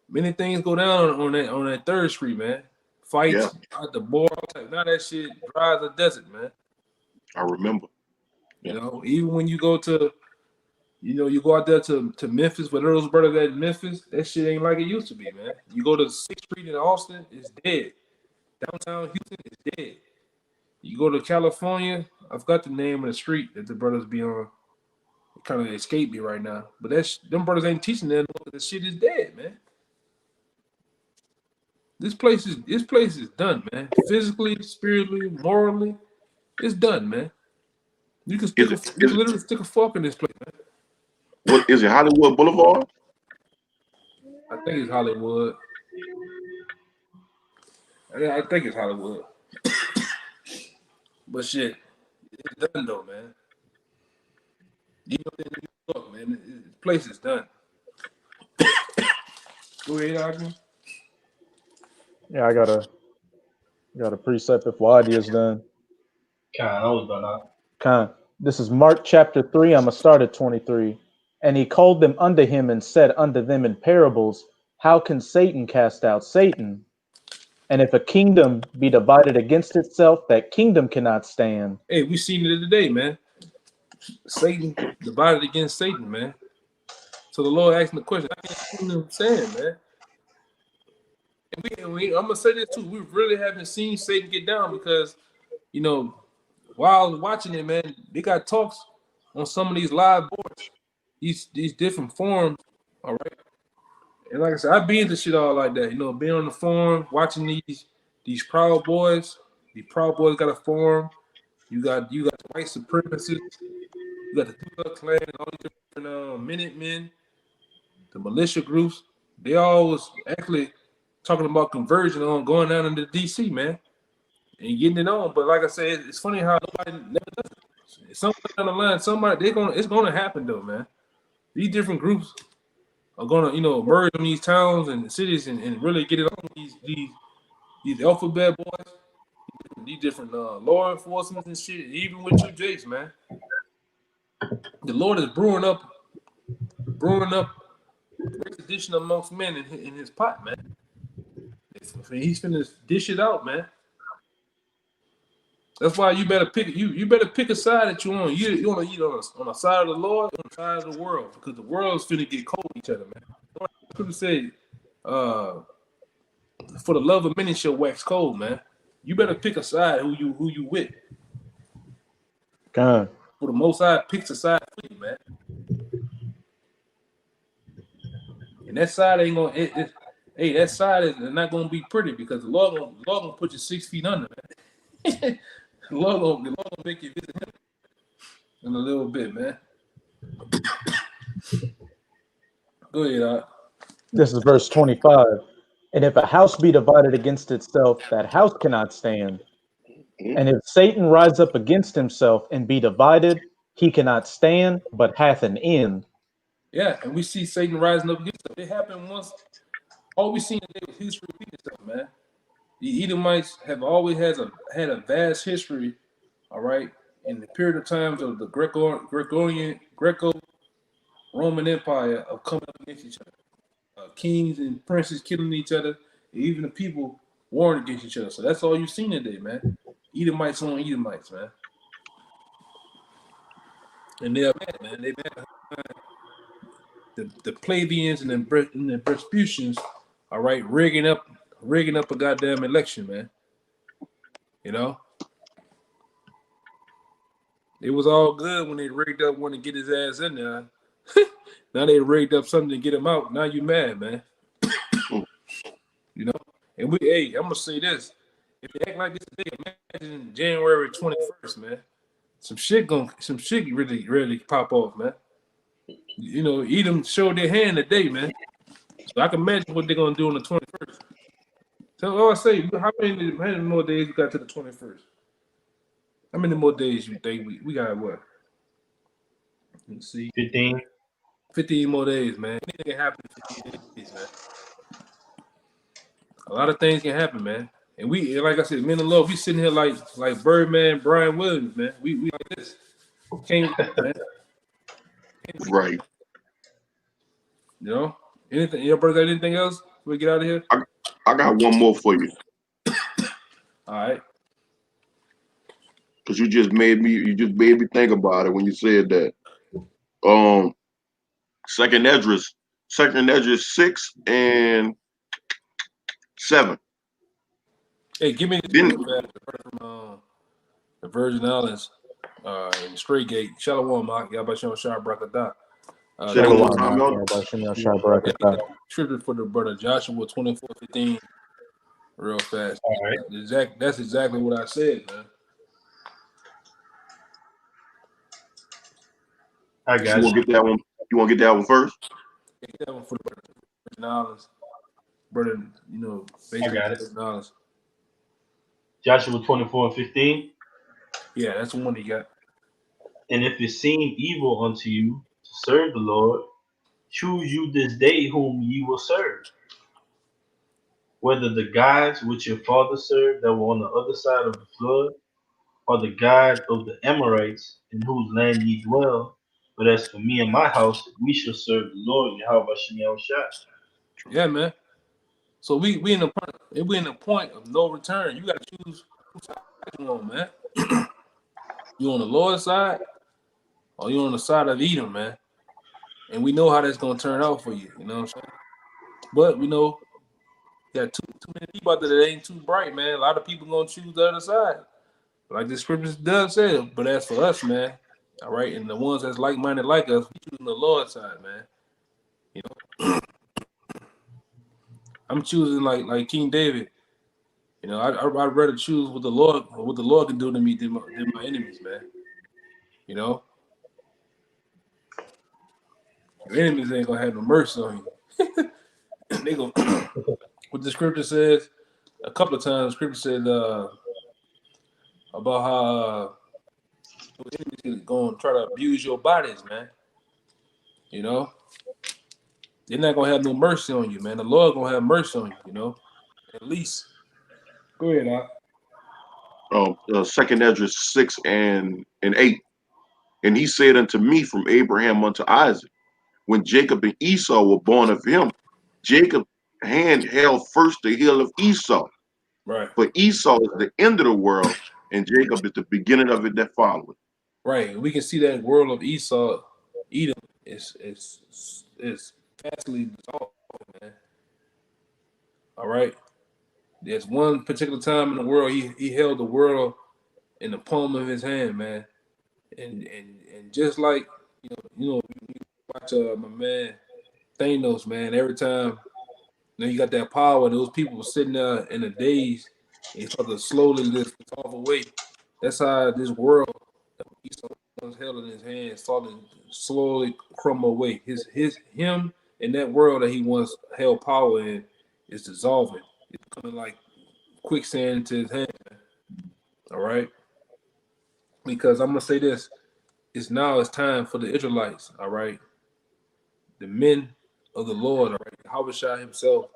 many things go down on that third street, man. fights at the bar. Now that shit dry as a desert, man. I remember. You know, even when you go to, you know, you go out there to Memphis, with those brothers at Memphis, that shit ain't like it used to be, man. You go to 6th Street in Austin, it's dead. Downtown Houston, it's dead. You go to California, I forgot the name of the street that the brothers be on. It kind of escaped me right now. But them brothers ain't teaching them the shit is dead, man. This place is done, man. Physically, spiritually, morally, it's done, man. You can literally stick a fork in this place, man. What is it? Hollywood Boulevard? I think it's Hollywood. I think it's Hollywood. But shit, it's done though, man. You know, in New York, man, this place is done. Go ahead, Ogden. Yeah, I got a precept if Wadi is done. I was done out. This is Mark chapter 3. I'm going to start at 23. And he called them unto him and said unto them in parables, how can Satan cast out Satan? And if a kingdom be divided against itself, that kingdom cannot stand. Hey, we seen it today, man. Satan divided against Satan, man. So the Lord asked me the question, how can the kingdom stand, man? And I'm going to say this too. We really haven't seen Satan get down because, you know, while I was watching it, man, they got talks on some of these live boards, these different forums, all right? And like I said, I be into shit all like that, you know, being on the forum, watching these Proud Boys. The Proud Boys got a forum. You got the white supremacists. You got the Ku Klux Klan and all these different Minutemen, the militia groups. They all was actually talking about conversion on going down into DC, man, and getting it on. But like I said, it's funny how nobody never does it. Somewhere down the line, it's gonna happen though, man. These different groups are gonna, you know, merge in these towns and cities and really get it on these alphabet boys, these different law enforcement and shit, even with you Jakes, man. The Lord is brewing up great tradition amongst men in his pot, man. He's finna dish it out, man. That's why you better pick a side that you on. You want to eat on the side of the Lord, on the side of the world, because the world's finna get cold with each other, man. People say, for the love of many shall wax cold, man. You better pick a side who you with. God. For the Most High picks a side for you, man. And that side ain't gonna. That side is not gonna be pretty because the Lord gonna put you 6 feet under, man. The Lord gonna make you visit him in a little bit, man. Go ahead, This is verse 25. And if a house be divided against itself, that house cannot stand. And if Satan rise up against himself and be divided, he cannot stand, but hath an end. Yeah, and we see Satan rising up against them. It happened once. All we seen today was history repeating itself, man. The Edomites have always had a vast history, all right, in the period of times of the Greco-Roman Empire of coming up against each other. Kings and princes killing each other, and even the people warring against each other. So that's all you've seen today, man. Edomites on Edomites, man. And they're mad, man. They're mad. The plebeians and the Vespucians, all right, rigging up a goddamn election, man. You know? It was all good when they rigged up one to get his ass in there. Now they rigged up something to get him out. Now you mad, man. You know? And I'm gonna say this. If they act like this today, imagine January 21st, man. Some shit really, really pop off, man. You know, Edom showed their hand today, man. So I can imagine what they're gonna do on the 21st. So I say, how many more days we got to the 21st? How many more days you think we got? What? Let's see. 15. 15 more days, man. Anything can happen in 15 days, man. A lot of things can happen, man. And we, like I said, men of love, we sitting here like Birdman, Brian Williams, man. We like this. Can't wait, man. Right. You know? Anything? Your brother got anything else? We get out of here. I got one more for you. All right. Because you just made me think about it when you said that. Second Esdras 6 and 7. Hey, give me Then from the Virgin Islands in Straight Gate. Shalom, Mark. Y'all about Shah Brakatah. say that one more Shalom, time, Mark. y'all. Scripture for the brother Joshua 24:15, real fast. All right. That's exactly what I said, man. I You got want you. to get that one? You want to get that one first? Take that one for the Virgin Islands, brother. I got it. Virgin Islands. Joshua 24:15. Yeah, that's the one he got. And if it seem evil unto you to serve the Lord, choose you this day whom ye will serve, whether the gods which your fathers served that were on the other side of the flood, or the God of the Amorites in whose land ye dwell. But as for me and my house, we shall serve the Lord Yahweh Shem Yahushua. Yeah, man. So we in the point of no return. You got to choose whose side you on, man. You on the Lord's side or you on the side of Edom, man. And we know how that's gonna turn out for you. You know what I'm saying? But we know you got too many people out there that ain't too bright, man. A lot of people gonna choose the other side, like the scriptures does say. But as for us, man, all right, and the ones that's like-minded like us, we choosing the Lord's side, man. You know, I'm choosing like King David. You know, I'd rather choose what the Lord can do to me than my enemies, man. You know, your enemies ain't gonna have no mercy on you. They gonna what the scripture says a couple of times. The scripture says about how your enemies is gonna try to abuse your bodies, man. You know, they're not gonna have no mercy on you, man. The Lord gonna have mercy on you. You know, at least. Go ahead, Doc. Second Esdras 6 and 8. And he said unto me from Abraham unto Isaac, when Jacob and Esau were born of him, Jacob's hand held first the heel of Esau. Right, For Esau is the end of the world, and Jacob is the beginning of it that followeth. right. We can see that world of Esau, Edom, is vastly dissolved, man. All right. There's one particular time in the world he held the world in the palm of his hand, man. And just like you watch my man Thanos, man. Every time you got that power, those people were sitting there in a daze, and he started to slowly just dissolve away. That's how this world that Esau once held in his hand started to slowly crumble away. Him and that world that he once held power in is dissolving. It's becoming like quicksand into his hand. All right, because I'm gonna say this: it's time for the Israelites. All right, the men of the Lord. All right, Yahushua himself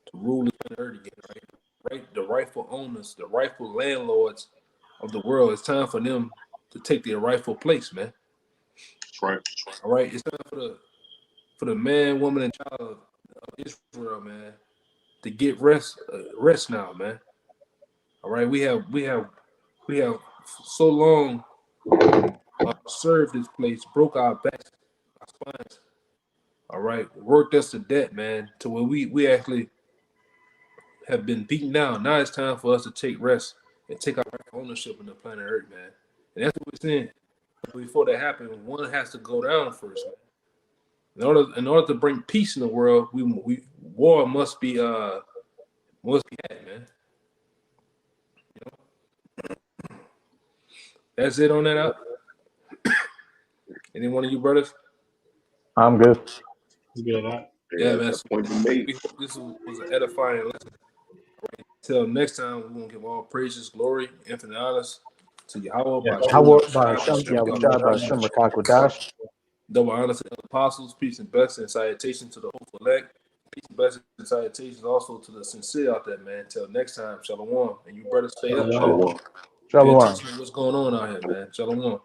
to rule the earth again. Right, the rightful owners, the rightful landlords of the world. It's time for them to take their rightful place, man. That's right. All right, it's time for the man, woman, and child of Israel, man, to get rest now, man. All right, we have so long served this place, broke our backs, our spines. All right, worked us to death, man, to where we actually have been beaten down. Now it's time for us to take rest and take our ownership in the planet Earth, man. And that's what we're saying. Before that happens, one has to go down first, man. In order to bring peace in the world, war must be had, man. That's it on that out. Any one of you brothers? I'm good. Yeah, man. That point been made. We hope this was an edifying lesson. Until next time, we're gonna give all praises, glory, infinite honors to Yahweh by How Shem by Shah, Shem Yahushua by Shem Rakakwadash. double honors to the apostles, peace and blessings, and salutations to the hopeful elect. Peace and blessings and salutations also to the sincere out there, man. Until next time, shalom. And you brothers stay up, man. Shalom. Pay Shalom. attention to what's going on out here, man. Shalom.